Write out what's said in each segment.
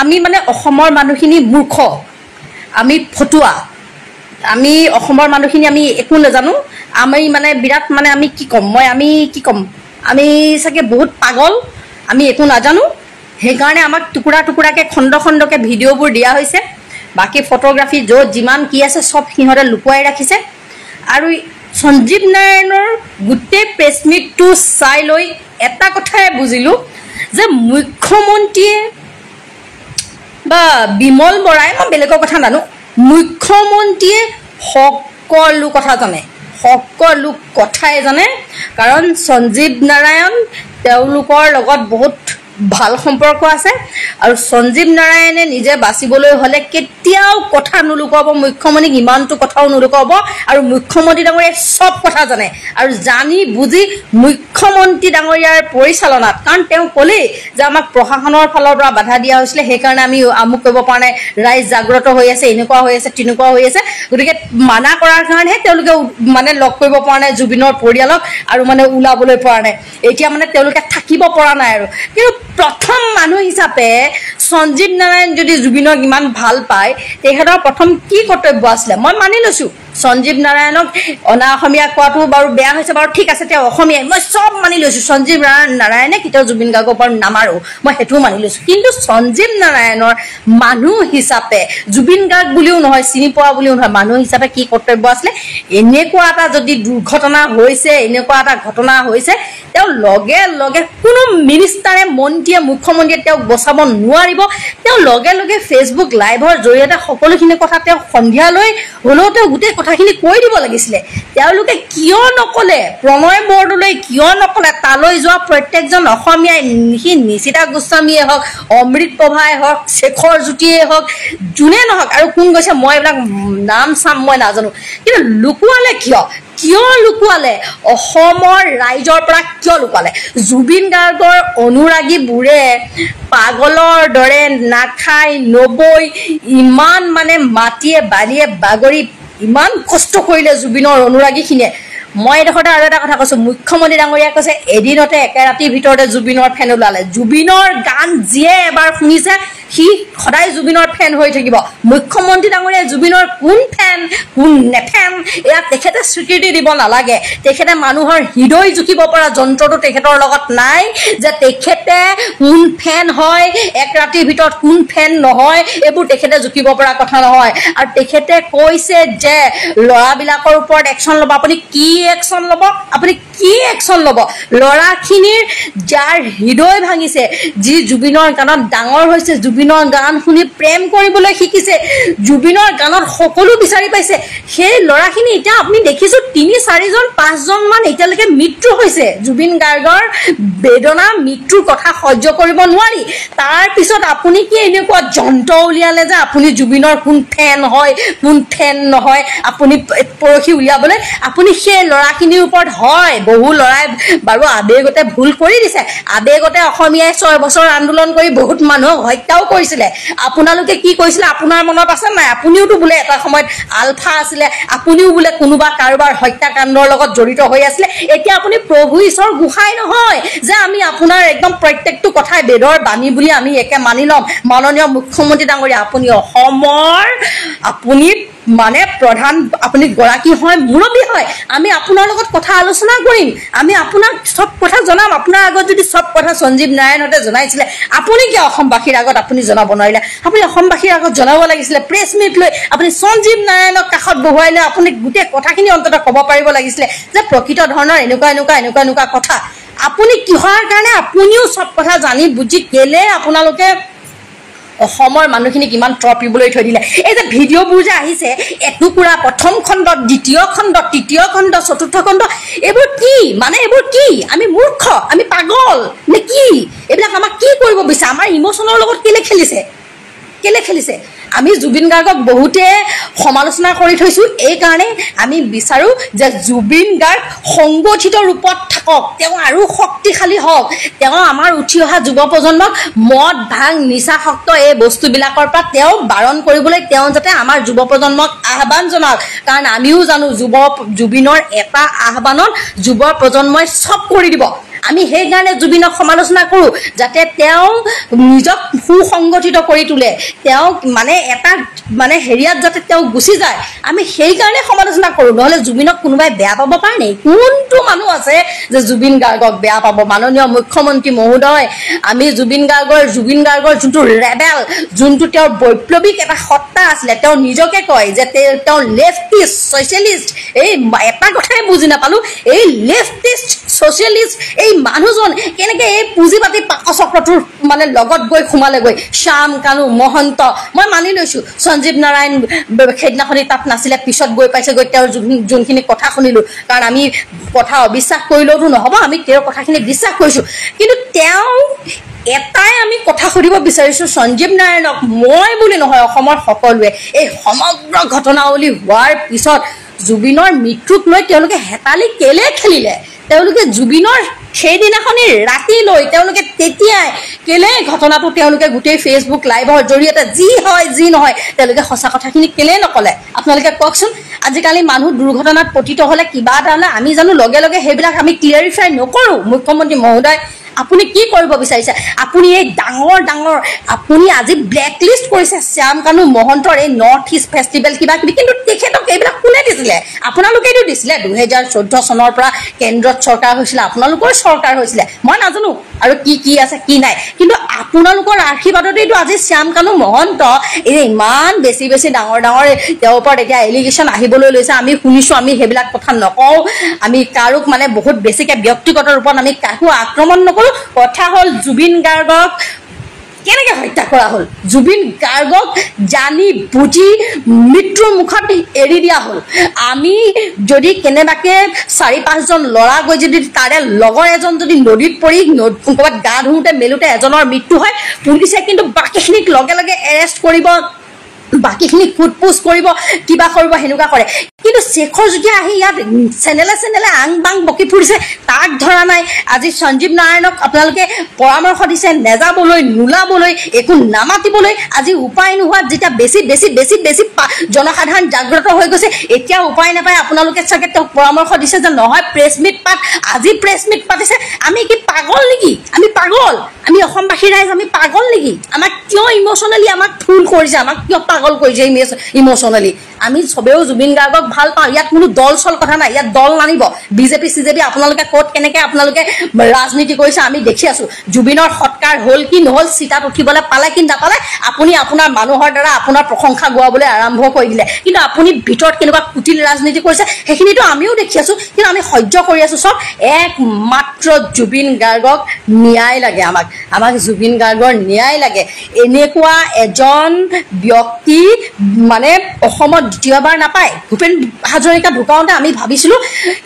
আমি মানে অসমৰ মানুহখিনি মূৰ্খ আমি ফটুৱা আমি অসমৰ মানুহখিনি আমি একো নাজানো আমি মানে বিৰাট মানে আমি কি ক'ম আমি চাগে বহুত পাগল আমি একো নাজানো সেইকাৰণে আমাক টুকুৰা টুকুৰাকৈ খণ্ড খণ্ডকৈ ভিডিঅ'বোৰ দিয়া হৈছে বাকী ফটোগ্ৰাফি য'ত যিমান কি আছে চব সিহঁতে লুকুৱাই ৰাখিছে আৰু সঞ্জীৱ নাৰায়ণৰ গোটেই প্ৰেছ মিটটো চাই লৈ এটা কথাই বুজিলোঁ যে মুখ্যমন্ত্ৰীয়ে বা বিমল বৰাই মই বেলেগৰ কথা নানো মুখ্যমন্ত্ৰীয়ে সকলো কথা জানে সকলো কথাই জানে কাৰণ সঞ্জীৱ নাৰায়ণ তেওঁলোকৰ লগত বহুত ভাল সম্পৰ্ক আছে আৰু সঞ্জীৱ নাৰায়ণে নিজে বাচিবলৈ হলে কেতিয়াও কথা নুলুকাব মুখ্যমন্ত্ৰীক ইমানটো কথাও নুলুকাব আৰু মুখ্যমন্ত্ৰী ডাঙৰীয়াই সব কথা জানে আৰু জানি বুজি মুখ্যমন্ত্ৰী ডাঙৰীয়াৰ পৰিচালনাত কাৰণ তেওঁ ক'লেই যে আমাক প্ৰশাসনৰ ফালৰ পৰা বাধা দিয়া হৈছিলে সেইকাৰণে আমি আমুক কৰিব পৰা নাই ৰাইজ জাগ্ৰত হৈ আছে এনেকুৱা হৈ আছে তেনেকুৱা হৈ আছে গতিকে মানা কৰাৰ কাৰণেহে তেওঁলোকে মানে লগ কৰিব পৰা নাই জুবিনৰ পৰিয়ালক আৰু মানে ওলাবলৈ পৰা নাই এতিয়া মানে তেওঁলোকে থাকিব পৰা নাই আৰু কিন্তু প্ৰথম মানুহ হিচাপে সঞ্জীৱ নাৰায়ণ যদি জুবিনক ইমান ভাল পায় তেখেতৰ প্ৰথম কি কৰ্তব্য আছিলে মই মানি লৈছোঁ সঞ্জীৱ নাৰায়ণক অনা অসমীয়া কোৱাটো বাৰু বেয়া হৈছে বাৰু ঠিক আছে তেওঁ অসমীয়াই মই চব মানি লৈছোঁ সঞ্জীৱ নাৰায়ণে কেতিয়াও জুবিন গাৰ্গৰ ওপৰত নামাৰো মই সেইটোও মানি লৈছোঁ কিন্তু সঞ্জীৱ নাৰায়ণৰ মানুহ হিচাপে জুবিন গাৰ্গ বুলিও নহয় চিনি পোৱা বুলিও নহয় মানুহ হিচাপে কি কৰ্তব্য আছিলে এনেকুৱা এটা যদি দুৰ্ঘটনা হৈছে এনেকুৱা এটা ঘটনা হৈছে তেওঁ লগে লগে কোনো মিনিষ্টাৰে মন্ত্ৰীয়ে মুখ্যমন্ত্ৰীয়ে তেওঁক বচাব নোৱাৰিব তেওঁ লগে লগে ফেচবুক লাইভৰ জৰিয়তে সকলোখিনি কথা তেওঁ সন্ধিয়ালৈ হ'লেও তেওঁ গোটেই কথাখিনি কৈ দিব লাগিছিলে তেওঁলোকে কিয় নকলে প্ৰণয় বৰদলৈ কিয় নকলে তালৈ যোৱা প্ৰত্যেকজন অসমীয়াই নিশিতা গোস্বামীয়ে হওক অমৃত প্ৰভাই হওক শেখৰ জ্যোতিয়ে হওক যোনে নহওক আৰু কোন গৈছে মই এইবিলাক নাম চাম মই নাজানো কিন্তু লুকুৱালে কিয় লুকুৱালে অসমৰ ৰাইজৰ পৰা কিয় লুকুৱালে জুবিন গাৰ্গৰ অনুৰাগীবোৰে পাগলৰ দৰে নাখাই নবৈ ইমান মানে মাটিয়ে বালিয়ে বাগৰি ইমান কষ্ট কৰিলে জুবিনৰ অনুৰাগীখিনিয়ে মই এডোখৰতে আৰু এটা কথা কৈছোঁ মুখ্যমন্ত্ৰী ডাঙৰীয়াই কৈছে এদিনতে একে ৰাতিৰ ভিতৰতে জুবিনৰ ফেন ওলালে জুবিনৰ গান যিয়ে এবাৰ শুনিছে সি সদায় জুবিনৰ ফেন হৈ থাকিব মুখ্যমন্ত্ৰী ডাঙৰীয়াই জুবিনৰ কোন ফেন কোন নেফেন এয়া তেখেতে স্বীকৃতি দিব নালাগে তেখেতে মানুহৰ হৃদয় জুখিব পৰা যন্ত্ৰটো তেখেতৰ লগত নাই যে তেখেতে কোন ফেন হয় এক ৰাতিৰ ভিতৰত কোন ফেন নহয় এইবোৰ তেখেতে জুখিব পৰা কথা নহয় আৰু তেখেতে কৈছে যে ল'ৰাবিলাকৰ ওপৰত একশ্যন ল'ব আপুনি কি একশ্যন ল'ব ল'ৰাখিনিৰ যাৰ হৃদয় ভাঙিছে যি জুবিনৰ গানত ডাঙৰ হৈছে জুবিনৰ গান শুনি প্ৰেম কৰিবলৈ শিকিছে জুবিনৰ গানত সকলো বিচাৰি পাইছে সেই ল'ৰাখিনি এতিয়া আপুনি দেখিছোঁ 3-4 জন 5 জন মান এতিয়ালৈকে মৃত্যু হৈছে জুবিন গাৰ্গৰ বেদনা মৃত্যুৰ কথা সহ্য কৰিব নোৱাৰি তাৰ পিছত আপুনি কি এনেকুৱা যন্ত্ৰ উলিয়ালে যে আপুনি জুবিনৰ কোন ফেন হয় কোন ফেন নহয় আপুনি পৰখি উলিয়াবলৈ আপুনি সেই ল'ৰাখিনিৰ ওপৰত হয় বহু ল'ৰাই বাৰু আবেগতে ভুল কৰি দিছে আবেগতে অসমীয়াই 6 বছৰ আন্দোলন কৰি বহুত মানুহক হত্যাও কৰিছিলে আপোনালোকে কি কৈছিলে আপোনাৰ মনত আছে নাই আপুনিওতো বোলে এটা সময়ত আলফা আছিলে আপুনিও বোলে কোনোবা কাৰোবাৰ হত্যাকাণ্ডৰ লগত জড়িত হৈ আছিলে এতিয়া আপুনি প্ৰভু ঈশ্বৰ গোসাঁই নহয় যে আমি আপোনাৰ একদম প্ৰত্যেকটো কথাই বেদৰ বাণী বুলি আমি একে মানি ল'ম মাননীয় মুখ্যমন্ত্ৰী ডাঙৰীয়া আপুনি অসমৰ আপুনি মানে প্ৰধান আপুনি গৰাকী হয় মুৰব্বী হয় আমি আপোনাৰ লগত কথা আলোচনা কৰিম আমি আপোনাক সব কথা জনাম আপোনাৰ আগত যদি সব কথা সঞ্জীৱ নাৰায়ণতে জনাইছিলে আপুনি কি অসমবাসীৰ আগত আপুনি জনাব নোৱাৰিলে আপুনি অসমবাসীৰ আগত জনাব লাগিছিলে প্ৰেছ মিট লৈ আপুনি সঞ্জীৱ নাৰায়ণক কাষত বহুৱাই লৈ আপুনি গোটেই কথাখিনি অন্ততঃ ক'ব পাৰিব লাগিছিলে যে প্ৰকৃত ধৰণৰ এনেকুৱা কথা আপুনি কিহৰ কাৰণে আপুনিও সব কথা জানি বুজি কেলে আপোনালোকে অসমৰ মানুহখিনিক ইমান ট্ৰপিবলৈ থৈ দিলে এই যে ভিডিঅ'বোৰ যে আহিছে এটুকুৰা প্ৰথম খণ্ড দ্বিতীয় খণ্ড তৃতীয় খণ্ড চতুৰ্থ খণ্ড এইবোৰ কি আমি মূৰ্খ আমি পাগল নে কি এইবিলাক আমাক কি কৰিব বিচাৰে আমাৰ ইমোশ্যনৰ লগত কেলে খেলিছে আমি জুবিন গাৰ্গক বহুতে সমালোচনা কৰি থৈছোঁ এই কাৰণে আমি বিচাৰোঁ যে জুবিন গাৰ্গ সংগঠিত ৰূপত থাকক তেওঁ আৰু শক্তিশালী হওক তেওঁ আমাৰ উঠি অহা যুৱ প্ৰজন্মক মদ ভাং নিচাসক্ত এই বস্তুবিলাকৰ পৰা তেওঁ বাৰণ কৰিবলৈ তেওঁ যাতে আমাৰ যুৱ প্ৰজন্মক আহ্বান জনাওক কাৰণ আমিও জানো জুবিনৰ এটা আহ্বানত যুৱ প্ৰজন্মই চব কৰি দিব আমি সেইকাৰণে জুবিনক সমালোচনা কৰোঁ যাতে তেওঁ নিজক সুসংগঠিত কৰি তোলে তেওঁ মানে এটা মানে হেৰিয়াত যাতে তেওঁ গুচি যায় আমি সেইকাৰণে সমালোচনা কৰোঁ নহ'লে জুবিনক কোনোবাই বেয়া পাব পাৰে নেকি কোনটো মানুহ আছে যে জুবিন গাৰ্গক বেয়া পাব মাননীয় মুখ্যমন্ত্ৰী মহোদয় আমি জুবিন গাৰ্গৰ যোনটো ৰেবেল যোনটো তেওঁৰ বৈপ্লৱিক এটা সত্তা আছিলে তেওঁ নিজকে কয় যে তেওঁ লেফটিষ্ট ছ'চিয়েলিষ্ট এই এটা কথাই বুজি নাপালোঁ এই লেফটিষ্ট ছ'চিয়েলিষ্ট এই মানুহজন কেনেকৈ এই পুঁজিবাদী পাকচক্ৰটোৰ মানে লগত গৈ সোমালেগৈ শ্যাম কানু মহন্ত মই মানি লৈছোঁ সঞ্জীৱ নাৰায়ণ সেইদিনাখনি তাত নাছিলে পিছত গৈ পাইছেগৈ তেওঁৰ যোনখিনি কথা শুনিলোঁ কাৰণ আমি কথা অবিশ্বাস কৰিলেওতো নহ'ব আমি তেওঁৰ কথাখিনি বিশ্বাস কৰিছোঁ কিন্তু তেওঁ এটাই আমি কথা সুধিব বিচাৰিছোঁ সঞ্জীৱ নাৰায়ণক মই বুলি নহয় অসমৰ সকলোৱে এই সমগ্ৰ ঘটনাৱলী হোৱাৰ পিছত জুবিনৰ মৃত্যুক লৈ তেওঁলোকে হেতালি কেলে খেলিলে তেওঁলোকে জুবিনৰ সেইদিনাখনি ৰাতি লৈ তেওঁলোকে তেতিয়াই কেলে ঘটনাটো তেওঁলোকে গোটেই ফেচবুক লাইভৰ জৰিয়তে যি হয় যি নহয় তেওঁলোকে সঁচা কথাখিনি কেলে নক'লে আপোনালোকে কওকচোন আজিকালি মানুহ দুৰ্ঘটনাত পতিত হ'লে কিবা এটা হ'লে আমি জানো লগে লগে সেইবিলাক আমি ক্লিয়াৰিফাই নকৰোঁ মুখ্যমন্ত্ৰী মহোদয় আপুনি কি কৰিব বিচাৰিছে আপুনি এই ডাঙৰ আপুনি আজি ব্লেকলিষ্ট কৰিছে শ্যাম কানু মহন্তৰ এই নৰ্থ ইষ্ট ফেষ্টিভেল কিবা কিবি কিন্তু তেখেতক এইবিলাক কোনে দিছিলে আপোনালোকেইতো দিছিলে 2014 চনৰ পৰা কেন্দ্ৰত চৰকাৰ হৈছিলে আপোনালোকৰ চৰকাৰ হৈছিলে মই নাজানো আৰু কি আছে কি নাই কিন্তু আপোনালোকৰ আশীৰ্বাদতেইতো আজি শ্যাম কানু মহন্ত এই ইমান বেছি ডাঙৰ তেওঁৰ ওপৰত এতিয়া এলিগেশ্যন আহিবলৈ লৈছে আমি শুনিছোঁ আমি সেইবিলাক কথা নকওঁ আমি কাৰোক মানে বহুত বেছিকৈ ব্যক্তিগত ৰূপত আমি কাকো আক্ৰমণ নকৰোঁ কথা হ'ল জুবিন গাৰ্গক কেনেকৈ হত্যা কৰা হ'ল জুবিন গাৰ্গক জানি বুজি মৃত্যুৰ মুখত এৰি দিয়া হ'ল আমি যদি কেনেবাকৈ 4-5জন ল'ৰা গৈ যদি তাৰে লগৰ এজন যদি নদীত পৰি ক'ৰবাত গা ধুওঁতে মেলোঁতে এজনৰ মৃত্যু হয় পুলিচে কিন্তু বাকীখিনিক লগে লগে এৰেষ্ট কৰিব বাকীখিনি ফুটপোচ কৰিব কিবা কৰিব সেনেকুৱা কৰে কিন্তু শেখৰ যেতিয়া আহি ইয়াত চেনেলে আং বাং বকি ফুৰিছে তাক ধৰা নাই আজি সঞ্জীৱ নাৰায়ণক আপোনালোকে পৰামৰ্শ দিছে নেযাবলৈ নোলাবলৈ একো নামাতিবলৈ আজি উপায় নোহোৱাত যেতিয়া বেছি জনসাধাৰণ জাগ্ৰত হৈ গৈছে এতিয়া উপায় নাপায় আপোনালোকে চাগে তেওঁক পৰামৰ্শ দিছে যে নহয় প্ৰেছ মিট আজি প্ৰেছ মিট পাতিছে আমি কি পাগল নেকি আমি অসমবাসী ৰাইজ আমি পাগল নেকি আমাক কিয় ইম'চনেলি আমাক ফুল কৰিছে আমাক কিয় পাগল কৰিছে ইম'চনেলি আমি সবেও জুবিন গাৰ্গক ভাল পাওঁ ইয়াত কোনো দল চল কথা নাই ইয়াত দল নানিব বিজেপি চিজেপি আপোনালোকে ক'ত কেনেকৈ আপোনালোকে ৰাজনীতি কৰিছে আমি দেখি আছোঁ জুবিনৰ সৎকাৰ হ'ল কি নহ'ল চিটাত উঠিবলৈ পালে কি নাপালে আপুনি আপোনাৰ মানুহৰ দ্বাৰা আপোনাৰ প্ৰশংসা গোৱাবলৈ আৰম্ভ কৰি দিলে কিন্তু আপুনি ভিতৰত কেনেকুৱা কুটিল ৰাজনীতি কৰিছে সেইখিনিতো আমিও দেখি আছোঁ কিন্তু আমি সহ্য কৰি আছোঁ চব একমাত্ৰ জুবিন গাৰ্গক ন্যায় লাগে আমাক জুবিন গাৰ্গৰ ন্যায় লাগে এনেকুৱা এজন ব্যক্তি মানে অসমত দ্বিতীয়বাৰ নাপায় ভূপেন হাজৰিকা ঢুকাওঁতে আমি ভাবিছিলোঁ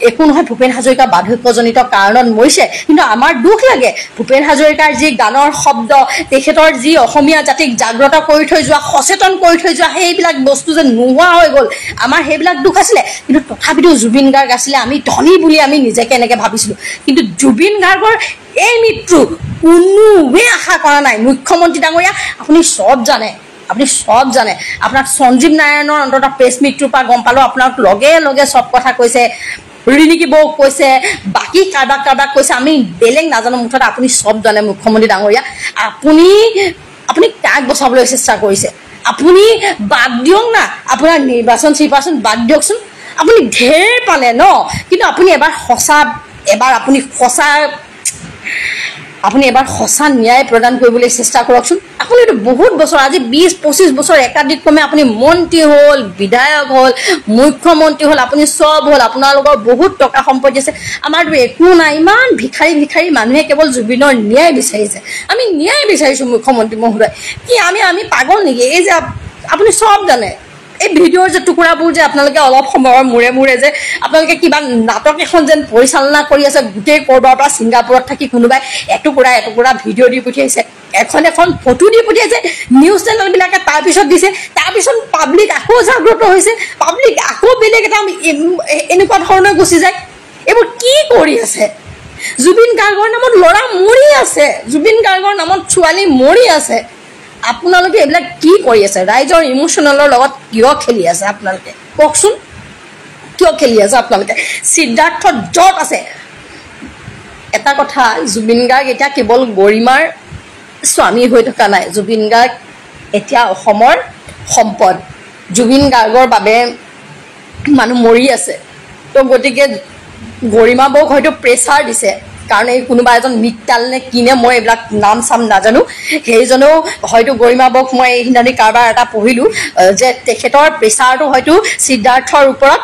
একো নহয় ভূপেন হাজৰিকা বাৰ্ধক্যজনিত কাৰণত মৰিছে কিন্তু আমাৰ দুখ লাগে ভূপেন হাজৰিকাৰ যি গানৰ শব্দ তেখেতৰ যি অসমীয়া জাতিক জাগ্ৰত কৰি থৈ যোৱা সচেতন কৰি থৈ যোৱা সেইবিলাক বস্তু যে নোহোৱা হৈ গ'ল আমাৰ সেইবিলাক দুখ আছিলে কিন্তু তথাপিতো জুবিন গাৰ্গ আছিলে আমি ধনী বুলি আমি নিজকে এনেকৈ ভাবিছিলোঁ কিন্তু জুবিন গাৰ্গৰ এই মৃত্যু কোনোৱে আশা কৰা নাই মুখ্যমন্ত্ৰী ডাঙৰীয়া আপুনি চব জানে আপোনাক সঞ্জীৱ নাৰায়ণৰ অন্ততঃ প্ৰেছ মিটটোৰ পৰা গম পালোঁ আপোনাক লগে চব কথা কৈছে ৰিণিকী বৌক কৈছে বাকী কাৰোবাক কৈছে আমি বেলেগ নাজানো মুঠতে আপুনি চব জানে মুখ্যমন্ত্ৰী ডাঙৰীয়া আপুনি কাক বচাবলৈ চেষ্টা কৰিছে আপুনি বাদ দিয়ক না আপোনাৰ নিৰ্বাচন বাদ দিয়কচোন আপুনি ঢেৰ পালে ন কিন্তু আপুনি এবাৰ সঁচা ন্যায় প্ৰদান কৰিবলৈ চেষ্টা কৰকচোন আপুনিতো বহুত বছৰ আজি 20-25 বছৰ একাধিক্ৰমে আপুনি মন্ত্ৰী হ'ল বিধায়ক হ'ল মুখ্যমন্ত্ৰী হ'ল আপুনি চব হ'ল আপোনালোকৰ বহুত টকা সম্পত্তি আছে আমাৰতো একো নাই ইমান ভিখাৰী মানুহে কেৱল জুবিনৰ ন্যায় বিচাৰিছে আমি ন্যায় বিচাৰিছোঁ মুখ্যমন্ত্ৰী মহোদয় কি আমি পাগল নেকি এই যে আপুনি চব জানে এই ভিডিঅ'ৰ যে টুকুৰাবোৰ যে আপোনালোকে অলপ সময়ৰ মূৰে যে আপোনালোকে কিবা নাটক এখন যেন পৰিচালনা কৰি আছে গোটেই ক'ৰবাৰ পৰা ছিংগাপুৰত থাকি কোনোবাই এটুকুৰা ভিডিঅ' দি পঠিয়াইছে এখন ফটো দি পঠিয়াইছে নিউজ চেনেলবিলাকে তাৰপিছত দিছে তাৰপিছত পাব্লিক আকৌ জাগ্ৰত হৈছে পাব্লিক আকৌ বেলেগ এটা এনেকুৱা ধৰণৰ গুচি যায় এইবোৰ কি কৰি আছে জুবিন গাৰ্গৰ নামত ল'ৰা মৰি আছে জুবিন গাৰ্গৰ নামত ছোৱালী মৰি আছে আপোনালোকে এইবিলাক কি কৰি আছে ৰাইজৰ ইমোশ্যনেলৰ লগত কিয় খেলি আছে আপোনালোকে কওকচোন কিয় খেলি আছে আপোনালোকে সিদ্ধাৰ্থ য'ত আছে এটা কথা, জুবিন গাৰ্গ এতিয়া কেৱল গৰিমাৰ স্বামী হৈ থকা নাই, জুবিন গাৰ্গ এতিয়া অসমৰ সম্পদ। জুবিন গাৰ্গৰ বাবে মানুহ মৰি আছে। তো গতিকে গৰিমা বৌক হয়তো প্ৰেছাৰ দিছে, কাৰণ এই কোনোবা এজন মিত্তাল নে কিনে মই এইবিলাক নাম চাম নাজানো, সেইজনেও হয়তো গৰিমা বৌক মই এইখিনি কাৰোবাৰ এটা পঢ়িলোঁ যে তেখেতৰ প্ৰেছাৰটো হয়তো সিদ্ধাৰ্থৰ ওপৰত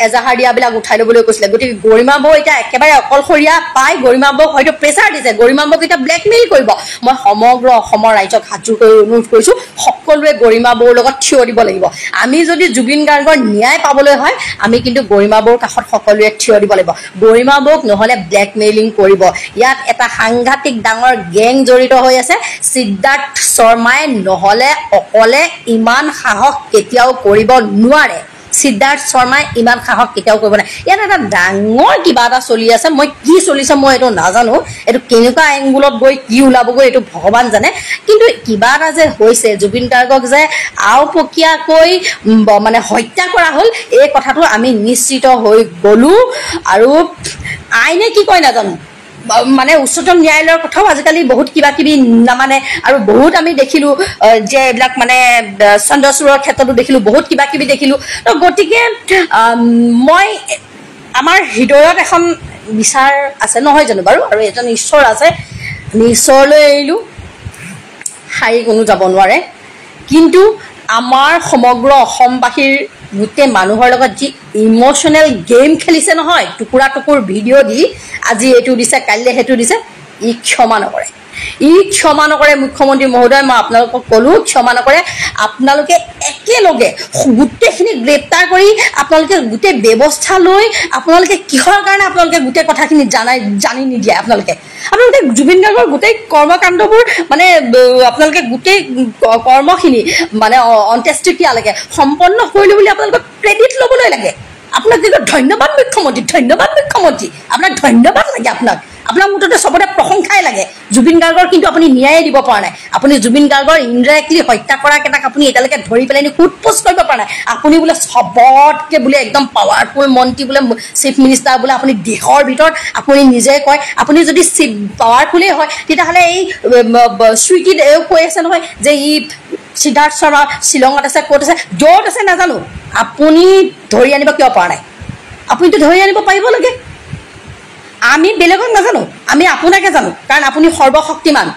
এজাহাৰ দিয়াবিলাক উঠাই ল'বলৈ কৈছিলে। গতিকে গৰিমা বৌ এতিয়া একেবাৰে অকলশৰীয়া পাই গৰিমা বৌক হয়তো প্ৰেছাৰ দিছে, গৰিমা বৌক এতিয়া ব্লেকমেইল কৰিব। মই সমগ্ৰ অসমৰ ৰাইজক হাতযোৰ কৰি অনুৰোধ কৰিছোঁ, সকলোৱে গৰিমা বৌৰ লগত থিয় দিব লাগিব। আমি যদি জুবিন গাৰ্গৰ ন্যায় পাবলৈ হয়, আমি কিন্তু গৰিমা বৌৰ কাষত সকলোৱে থিয় দিব লাগিব। গৰিমা বৌক নহ'লে ব্লেকমেইলিং কৰিব। ইয়াত এটা সাংঘাতিক ডাঙৰ গেং জড়িত হৈ আছে। সিদ্ধাৰ্থ শৰ্মাই নহ'লে অকলে ইমান সাহস কেতিয়াও কৰিব নোৱাৰে। সিদ্ধাৰ্থ শৰ্মাই ইমান সাহস কেতিয়াও কৰিব নোৱাৰে। ইয়াত এটা ডাঙৰ কিবা এটা চলি আছে, মই কি চলিছে মই এইটো নাজানো, এইটো কেনেকুৱা এংগুলত গৈ কি ওলাবগৈ এইটো ভগৱান জানে। কিন্তু কিবা এটা যে হৈছে, জুবিন গাৰ্গক যে আওপকীয়াকৈ মানে হত্যা কৰা হ'ল, এই কথাটো আমি নিশ্চিত হৈ গ'লোঁ। আৰু আইনে কি কয় নাজানো, মানে উচ্চতম ন্যায়ালয়ৰ কথাও আজিকালি বহুত কিবা কিবি নামানে। আৰু বহুত আমি দেখিলোঁ যে এইবিলাক মানে চন্দ্ৰচূড়ৰ ক্ষেত্ৰতো দেখিলোঁ, বহুত কিবা কিবি দেখিলোঁ। তো গতিকে মই আমাৰ হৃদয়ত এখন বিচাৰ আছে নহয় জানো বাৰু, আৰু এজন ঈশ্বৰ আছে, আমি ঈশ্বৰলৈ এৰিলোঁ, সাৰি কোনো যাব নোৱাৰে। কিন্তু আমাৰ সমগ্ৰ অসমবাসীৰ গোটেই মানুহৰ লগত যি ইম'চনেল গেম খেলিছে নহয়, টুকুৰা টুকুৰ ভিডিঅ' দি আজি এইটো দিছে কাইলৈ সেইটো দিছে, ই ক্ষমা নকৰে, ই ক্ষমা নকৰে। মুখ্যমন্ত্ৰী মহোদয়, মই আপোনালোকক ক'লোঁ ক্ষমা নকৰে। আপোনালোকে একেলগে গোটেইখিনি গ্ৰেপ্তাৰ কৰি আপোনালোকে গোটেই ব্যৱস্থা লৈ আপোনালোকে কিহৰ কাৰণে আপোনালোকে গোটেই কথাখিনি জানি নিদিয়ে। আপোনালোকে জুবিন গাৰ্গৰ গোটেই কৰ্মকাণ্ডবোৰ মানে আপোনালোকে গোটেই কৰ্মখিনি মানে অন্ত্যেষ্টিক্ৰিয়ালৈকে সম্পন্ন কৰিলোঁ বুলি আপোনালোকক ক্ৰেডিট ল'বলৈ লাগে। আপোনাক কিন্তু ধন্যবাদ মুখ্যমন্ত্ৰী, ধন্যবাদ মুখ্যমন্ত্ৰী, আপোনাক ধন্যবাদ লাগে। আপোনাক মুঠতে চবতে প্ৰশংসাই লাগে। জুবিন গাৰ্গৰ কিন্তু আপুনি ন্যায় দিব পৰা নাই। আপুনি জুবিন গাৰ্গৰ ইনডাইৰেক্টলি হত্যা কৰাকেইটাক আপুনি এতিয়ালৈকে ধৰি পেলাই সোধপোছ কৰিব পৰা নাই। আপুনি বোলে চবতকৈ বোলে একদম পাৱাৰফুল মন্ত্ৰী, বোলে চিফ মিনিষ্টাৰ, বোলে আপুনি দেশৰ ভিতৰত আপুনি নিজে কয়। আপুনি যদি চিফ পাৱাৰফুলেই হয়, তেতিয়াহ'লে এই স্মৃতিত এও কৈ আছে নহয় যে ই সিদ্ধাৰ্থ শৰ্মা শ্বিলঙত আছে, ক'ত আছে, য'ত আছে নাজানো, আপুনি ধৰি আনিব কিয় পৰা নাই? আপুনিতো ধৰি আনিব পাৰিব লাগে। আমি বেলেগক নাজানো, আমি আপোনাকে জানো, কাৰণ আপুনি সৰ্বশক্তিমান।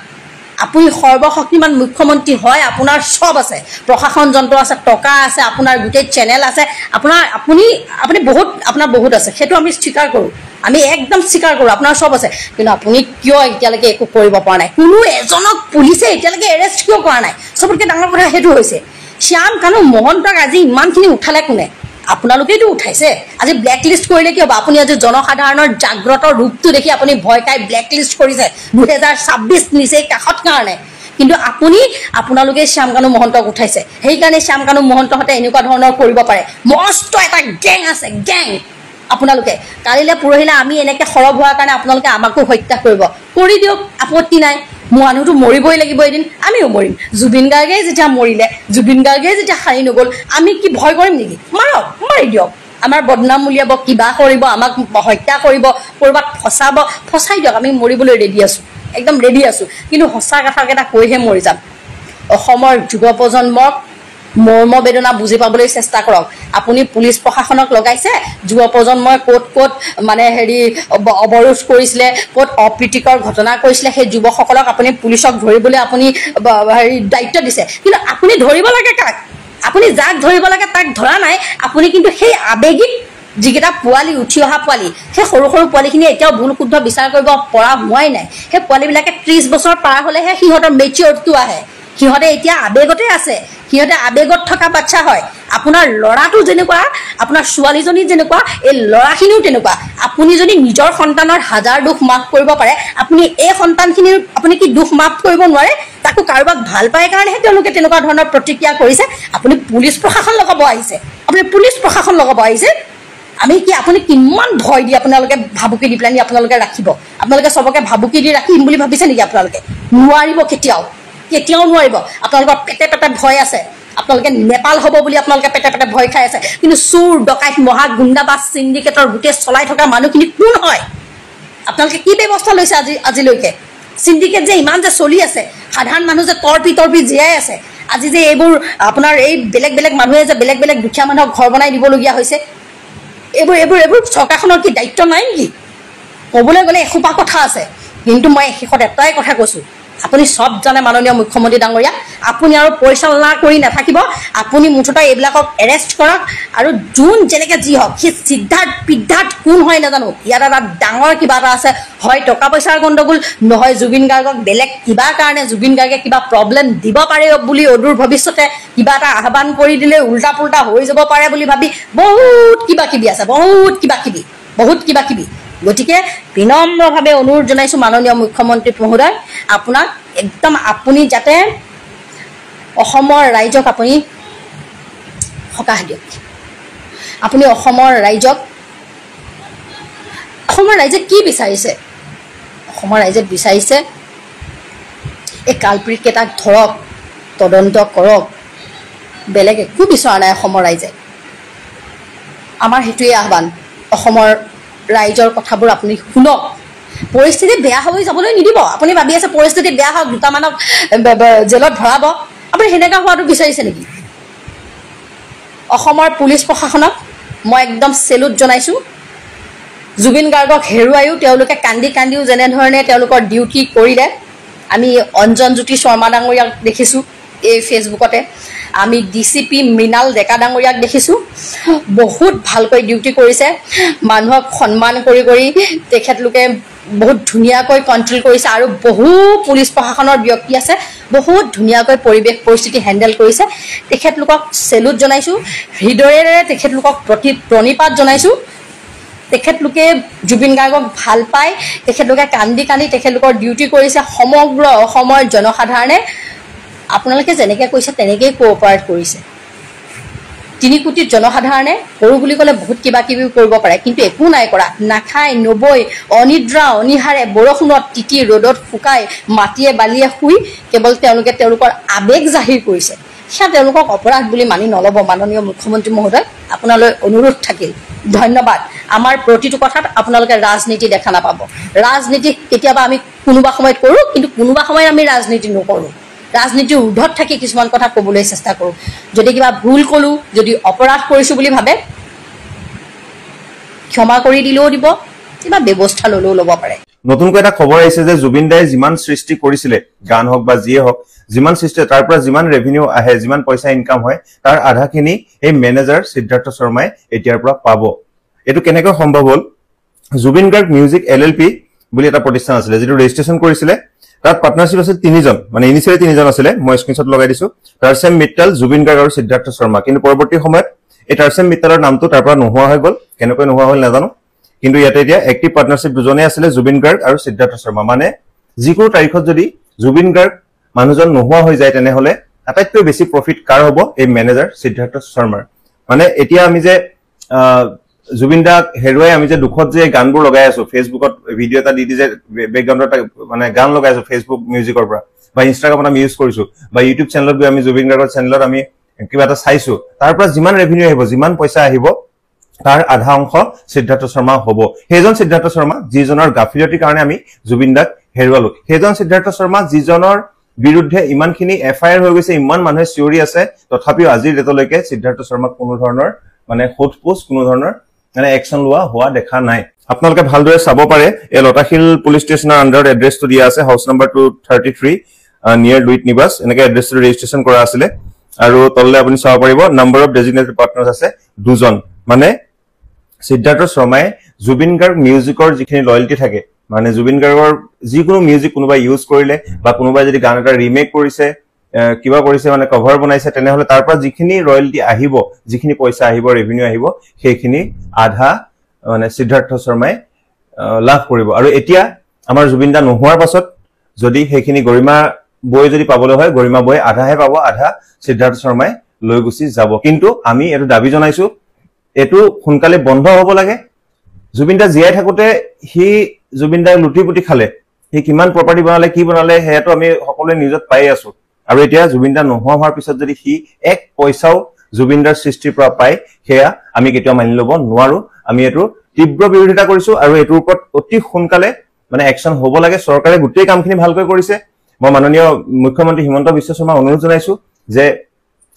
আপুনি সৰ্বশক্তিমান মুখ্যমন্ত্ৰী হয়, আপোনাৰ চব আছে, প্ৰশাসন যন্ত্ৰ আছে, টকা আছে, আপোনাৰ গোটেই চেনেল আছে, আপোনাৰ বহুত আছে, সেইটো আমি স্বীকাৰ কৰোঁ, আমি একদম স্বীকাৰ কৰোঁ, আপোনাৰ চব আছে। কিন্তু আপুনি কিয় এতিয়ালৈকে একো কৰিব পৰা নাই? কোনো এজনক পুলিচে এতিয়ালৈকে এৰেষ্ট কিয় কৰা নাই? চবতকৈ ডাঙৰ কথা সেইটো হৈছে। শ্যাম কানু মহন্তক আজি ইমানখিনি উঠালে কোনে? আপোনালোকেইতো উঠাইছে। আজি ব্লেক লিষ্ট কৰিলে কি হ'ব? আপুনি আজি জনসাধাৰণৰ জাগ্ৰত ৰূপটো দেখি আপুনি ভয় খাই ব্লেক লিষ্ট কৰিছে 2026 নিজেই কাষত কাৰণে। কিন্তু আপোনালোকে শ্যাম কানু মহন্তক উঠাইছে, সেইকাৰণে শ্যাম কানু মহন্তহঁতে এনেকুৱা ধৰণৰ কৰিব পাৰে। মস্ত এটা গেং আছে, গেং। আপোনালোকে কালিলৈ পৰহিলৈ আমি এনেকৈ সৰব হোৱাৰ কাৰণে আপোনালোকে আমাকো হত্যা কৰি দিয়ক, আপত্তি নাই। মানুহটো মৰিবই লাগিব এদিন, আমিও মৰিম। জুবিন গাৰ্গে যেতিয়া মৰিলে, জুবিন গাৰ্গে যেতিয়া সাৰি নগ'ল, আমি কি ভয় কৰিম নেকি? মাৰক, মাৰি দিয়ক। আমাৰ বদনাম উলিয়াব, কিবা কৰিব, আমাক হত্যা কৰিব, ক'ৰবাত ফচাই দিয়ক। আমি মৰিবলৈ ৰেডি আছোঁ, একদম ৰেডি আছোঁ। কিন্তু সঁচা কথাকেইটা কৈহে মৰি যাম। অসমৰ যুৱ প্ৰজন্মক মৰ্ম বেদনা বুজি পাবলৈ চেষ্টা কৰক। আপুনি পুলিচ প্ৰশাসনক লগাইছে, যুৱ প্ৰজন্মই ক'ত মানে অৱৰোধ কৰিছিলে, ক'ত অপ্ৰীতিকৰ ঘটনা কৰিছিলে, সেই যুৱকসকলক আপুনি পুলিচক ধৰিবলৈ আপুনি দায়িত্ব দিছে। কিন্তু আপুনি ধৰিব লাগে কাক? আপুনি যাক ধৰিব লাগে তাক ধৰা নাই। আপুনি কিন্তু সেই আৱেগিক যিকেইটা পোৱালি, উঠি অহা পোৱালি, সেই সৰু সৰু পোৱালিখিনি এতিয়াও ভুল শুদ্ধ বিচাৰ কৰিব পৰা হোৱাই নাই। সেই পোৱালিবিলাকে 30 বছৰ পাৰ হ'লেহে সিহঁতৰ মেচিয়ৰটো আহে। সিহঁতে এতিয়া আৱেগতে আছে, সিহঁতে আৱেগত থকা বাচ্চা হয়। আপোনাৰ ল'ৰাটো যেনেকুৱা, আপোনাৰ ছোৱালীজনী যেনেকুৱা, এই ল'ৰাখিনিও তেনেকুৱা। আপুনি যদি নিজৰ সন্তানৰ 1000 দুখ মাফ কৰিব পাৰে, আপুনি এই সন্তানখিনিৰ আপুনি কি দুখ মাফ কৰিব নোৱাৰে? তাকো কাৰোবাক ভাল পায় কাৰণেহে তেওঁলোকে তেনেকুৱা ধৰণৰ প্ৰতিক্ৰিয়া কৰিছে। আপুনি পুলিচ প্ৰশাসন লগাব আহিছে, আমি কি আপুনি কিমান ভয় দি আপোনালোকে ভাবুকি দি পেলাই আপোনালোকে ৰাখিব? আপোনালোকে চবকে ভাবুকি দি ৰাখিম বুলি ভাবিছে নেকি? আপোনালোকে নোৱাৰিব, কেতিয়াও নোৱাৰিব। আপোনালোকৰ পেটে ভয় আছে, আপোনালোকে নেপাল হ'ব বুলি আপোনালোকে পেটে ভয় খাই আছে। কিন্তু চোৰ ডকাইত মহা গুণ্ডাবাজ চিণ্ডিকেটৰ গোটেই চলাই থকা মানুহখিনি কোন হয়? আপোনালোকে কি ব্যৱস্থা লৈছে আজিলৈকে সিন্ডিকেট যে ইমান যে চলি আছে সাধাৰণ মানুহ যে তৰপি জীয়াই আছে আজি যে এইবোৰ আপোনাৰ এই বেলেগ বেলেগ মানুহে যে বেলেগ বেলেগ দুখীয়া মানুহক ঘৰ বনাই দিবলগীয়া হৈছে এইবোৰ চৰকাৰখনৰ কি দায়িত্ব নাই নেকি ক'বলৈ গ'লে এসোপা কথা আছে কিন্তু মই শেষত এটাই কথা কৈছোঁ আপুনি সব জানে মাননীয় মুখ্যমন্ত্ৰী ডাঙৰীয়া আপুনি আৰু পৰিচালনা কৰি নাথাকিব আপুনি মুঠতে এইবিলাকক এৰেষ্ট কৰক আৰু যোন যেনেকৈ যি হওক সি সিদ্ধাৰ্থ কোন হয় নাজানো ইয়াত এটা ডাঙৰ কিবা এটা আছে হয় টকা পইচাৰ গণ্ডগোল নহয় জুবিন গাৰ্গক বেলেগ কিবা কাৰণে জুবিন গাৰ্গে কিবা প্ৰব্লেম দিব পাৰে বুলি অদূৰ ভৱিষ্যতে কিবা এটা আহ্বান কৰি দিলে উল্টা পুল্টা হৈ যাব পাৰে বুলি ভাবি বহুত কিবা কিবি আছে বহুত কিবা কিবি গতিকে বিনম্ৰভাৱে অনুৰোধ জনাইছোঁ মাননীয় মুখ্যমন্ত্ৰী মহোদয় আপোনাক একদম আপুনি যাতে অসমৰ ৰাইজক আপুনি সকাহ দিয়ক আপুনি অসমৰ ৰাইজে কি বিচাৰিছে অসমৰ ৰাইজে বিচাৰিছে এই কালপ্ৰিতকেইটাক ধৰক তদন্ত কৰক বেলেগ একো বিচৰা নাই অসমৰ ৰাইজে আমাৰ সেইটোৱে আহ্বান অসমৰ ৰাইজৰ কথাবোৰ আপুনি শুনক পৰিস্থিতি বেয়া হৈ যাবলৈ নিদিব আপুনি ভাবি আছে পৰিস্থিতি বেয়া হওক দুটামানক জেলত ভৰাব আপুনি সেনেকা হোৱাটো বিচাৰিছে নেকি অসমৰ পুলিচ প্ৰশাসনক মই একদম সেলুট জনাইছোঁ জুবিন গাৰ্গক হেৰুৱায়ো তেওঁলোকে কান্দিও যেনেধৰণে তেওঁলোকৰ ডিউটি কৰিলে আমি অঞ্জন জ্যোতি শৰ্মা ডাঙৰীয়াক দেখিছোঁ এই ফেচবুকতে আমি ডিচিপি মৃণাল ডেকা ডাঙৰীয়াক দেখিছোঁ বহুত ভালকৈ ডিউটি কৰিছে মানুহক সন্মান কৰি তেখেতলোকে বহুত ধুনীয়াকৈ কণ্ট্ৰল কৰিছে আৰু বহু পুলিচ প্ৰশাসনৰ ব্যক্তি আছে বহুত ধুনীয়াকৈ পৰিস্থিতি হেণ্ডেল কৰিছে তেখেতলোকক সেলুট জনাইছোঁ হৃদয়েৰে তেখেতলোকক প্ৰণিপাত জনাইছোঁ তেখেতলোকে জুবিন গাৰ্গক ভাল পায় তেখেতলোকে কান্দি তেখেতলোকৰ ডিউটি কৰিছে সমগ্ৰ অসমৰ জনসাধাৰণে আপোনালোকে যেনেকৈ কৈছে তেনেকৈয়ে কোঅপাৰেট কৰিছে 3 কোটি জনসাধাৰণে কৰো বুলি ক'লে বহুত কিবা কিবি কৰিব পাৰে কিন্তু একো নাই কৰা নাখায় নবৈ অনিদ্ৰা অনিহাৰে বৰষুণত তিতি ৰ'দত শুকাই মাটিয়ে বালিয়ে শুই কেৱল তেওঁলোকৰ আবেগ জাহিৰ কৰিছে সেয়া তেওঁলোকক অপৰাধ বুলি মানি নল'ব মাননীয় মুখ্যমন্ত্ৰী মহোদয় আপোনালৈ অনুৰোধ থাকিল ধন্যবাদ আমাৰ প্ৰতিটো কথাত আপোনালোকে ৰাজনীতি দেখা নাপাব ৰাজনীতি কেতিয়াবা আমি কোনোবা সময়ত কৰোঁ কিন্তু কোনোবা সময়ত আমি ৰাজনীতি নকৰোঁ ৰাজনীতিৰ ঊৰ্ধত থাকি কিছুমান কথা ক'বলৈ চেষ্টা কৰোঁ যদি কিবা ভুল ক'লোঁ যদি অপৰাধ কৰিছোঁ বুলি ভাবে ক্ষমা কৰি দিলেও দিব কিবা ব্যৱস্থা ল'লেও ল'ব পাৰে নতুনকৈ এটা খবৰ আহিছে যে জুবিন দাই যিমান সৃষ্টি কৰিছিলে গান হওক বা যিয়ে হওক যিমান সৃষ্টি তাৰ পৰা যিমান ৰেভিনিউ আহে যিমান পইচা ইনকাম হয় তাৰ আধাখিনি এই মেনেজাৰ সিদ্ধাৰ্থ শৰ্মাই এতিয়াৰ পৰা পাব এটো কেনেকৈ সম্ভৱ হ'ল জুবিন গাৰ্গ মিউজিক LLP বুলি এটা প্ৰতিষ্ঠান আছিল যেটো ৰেজিষ্ট্ৰেচন কৰিছিলে তাত পাৰ্টনাৰশ্বিপ আছিল 3 জন মানে ইনিশিয়ালি 3 জন আছিল মই স্ক্ৰিনশ্বট লগাই দিছো টাৰছেম মিট্টাল জুবিন গাৰ্গ আৰু সিদ্ধাৰ্থ শৰ্মা কিন্তু পৰৱৰ্তী সময়ত এই টাৰছেম মিট্টালৰ নামটো তাৰ পৰা নোহোৱা হৈ গ'ল কেনেকৈ নোহোৱা হ'ল নাজানো কিন্তু ইয়াতে এতিয়া এক্টিভ পাৰ্টনাৰশ্বিপ দুজনে আছিল জুবিন গাৰ্গ আৰু সিদ্ধাৰ্থ শৰ্মা মানে যিকোনো তাৰিখত যদি জুবিন গাৰ্গ মানুহজন নোহোৱা হৈ যায় তেনেহলে আটাইতকৈ বেছি প্ৰফিট কাৰ হ'ব এই মেনেজাৰ সিদ্ধাৰ্থ শৰ্মাৰ মানে এতিয়া আমি যে জুবিন দাক হেৰুৱাই আমি যে দুখত যে গানবোৰ লগাই আছো ফেসবুকত ভিডিও এটা দি যে বেকগ্ৰাউণ্ডত মানে গান লগাই আছো ফেসবুক মিউজিকৰ পৰা বা ইনষ্টাগ্ৰামত আমি ইউজ কৰিছো বা ইউটিউব চেনেলত গৈ আমি জুবিন গাৰ্গৰ চেনেলত আমি কিবা এটা চাইছো তাৰ পৰা যিমান ৰেভিনিউ আহিব যিমান পইচা আহিব তাৰ আধা অংশ সিদ্ধাৰ্থ শৰ্মা হ'ব হেজন সিদ্ধাৰ্থ শৰ্মা যিজনৰ গাফিলতিৰ কাৰণে আমি জুবিন দাক হেৰুৱালো হেজন সিদ্ধাৰ্থ শৰ্মা যিজনৰ বিৰুদ্ধে ইমানখিনি FIR হৈ গৈছে ইমান মানুহে চিঞৰি আছে তথাপিও আজিৰ ডেটলৈকে সিদ্ধাৰ্থ শৰ্মাক কোনো ধৰণৰ মানে হোটপোচ কোনো ধৰণৰ মানে একশন লোৱা হোৱা দেখা নাই আপোনালোকে ভালদৰে চাব পাৰে এই লতাশিল পুলিচ ষ্টেচনৰ আন্ডাৰত এড্ৰেছটো দিয়া আছে হাউস নম্বৰ 233 নিয়াৰ লুইট নিবাস এনেকৈ এড্ৰেছটো ৰেজিষ্ট্ৰেচন কৰা আছিল আৰু তললে আপুনি চাব পাৰিব নম্বৰ অফ ডেজিগনেটেড পাৰ্টনাৰ্ছ আছে 2 জন মানে সিদ্ধাৰ্থ শৰ্মাই জুবিন গাৰ্গ মিউজিকৰ যিখিনি লয়্যালটি থাকে মানে জুবিন গাৰ্গৰ যিকোনো মিউজিক কোনোবা ইউজ কৰিলে বা কোনোবাই যদি গান এটা ৰিমেক কৰিছে কিবা কৰিছে মানে কভাৰ বনাইছে তেনেহলে তাৰ পৰা যিখিনি ৰয়্যালটি আহিব যিখিনি পইচা আহিব ৰেভিনিউ আহিব সেইখিনি আধা মানে সিদ্ধাৰ্থ শৰ্মাই লাভ কৰিব আৰু এতিয়া আমাৰ জুবিন দা নোহোৱাৰ পাছত যদি সেইখিনি গৰিমা বৈ যদি পাবলৈ হয় গৰিমা বৈ আধাহে পাব আধা সিদ্ধাৰ্থ শৰ্মাই লৈ গুচি যাব কিন্তু আমি এটো দাবী জনাইছো এটো সোনকালে বন্ধ হ'ব লাগে জুবিন দা জীয়াই থাকোতে হি জুবিন দা লুটিপুটি খালে হি কিমান প্ৰপাৰ্টি বনালে কি বনালে হেটো আমি সকলোৱে নিউজত পাই আছো আৰু এতিয়া জুবিন দা নোহোৱা হোৱাৰ পিছত যদি হি এক পইচাও জুবিন দাৰ সৃষ্টিৰ পৰা পায় হেয়া আমি কেতিয়াও মানি ল'ব নোৱাৰো আমি এটো তীব্ৰ বিৰোধিতা কৰিছো আৰু এটোৰ ওপৰত অতি সোনকালে মানে একশন হ'ব লাগে চৰকাৰে গোটেই কামখিনি ভালকৈ কৰিছে মই মাননীয় মুখ্যমন্ত্ৰী হিমন্ত বিশ্ব শৰ্মা অনুৰোধ জনাইছো যে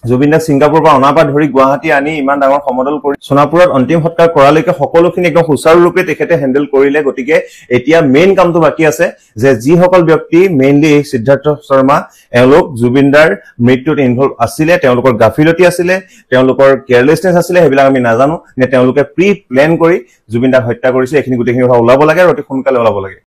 জুবিন দাক সিংগাপুৰৰ পৰা অনাপা ধৰি গুৱাহাটী আনি ইমান ডাঙৰ সমদল কৰি সোণাপুৰত অন্তিম সৎকাৰ কৰালৈকে সকলোখিনি একদম সুচাৰুৰূপে তেখেতে হেন্ডেল কৰিলে গতিকে এতিয়া মেইন কামটো বাকি আছে যে যিসকল ব্যক্তি মেইনলি সিদ্ধাৰ্থ শৰ্মা এওঁলোক জুবিন দাৰ মৃত্যুত ইনভলভ আছিলে তেওঁলোকৰ গাফিলতি আছিলে তেওঁলোকৰ কেয়াৰলেছনেছ আছিলে হেবিলাক আমি নাজানো নে তেওঁলোকে প্ৰি প্ল্যান কৰি জুবিন দাক হত্যা কৰিছে এখিনি গোটেইখিনি কথা ওলাব লাগে আৰু অতি সোনকালে ওলাব লাগে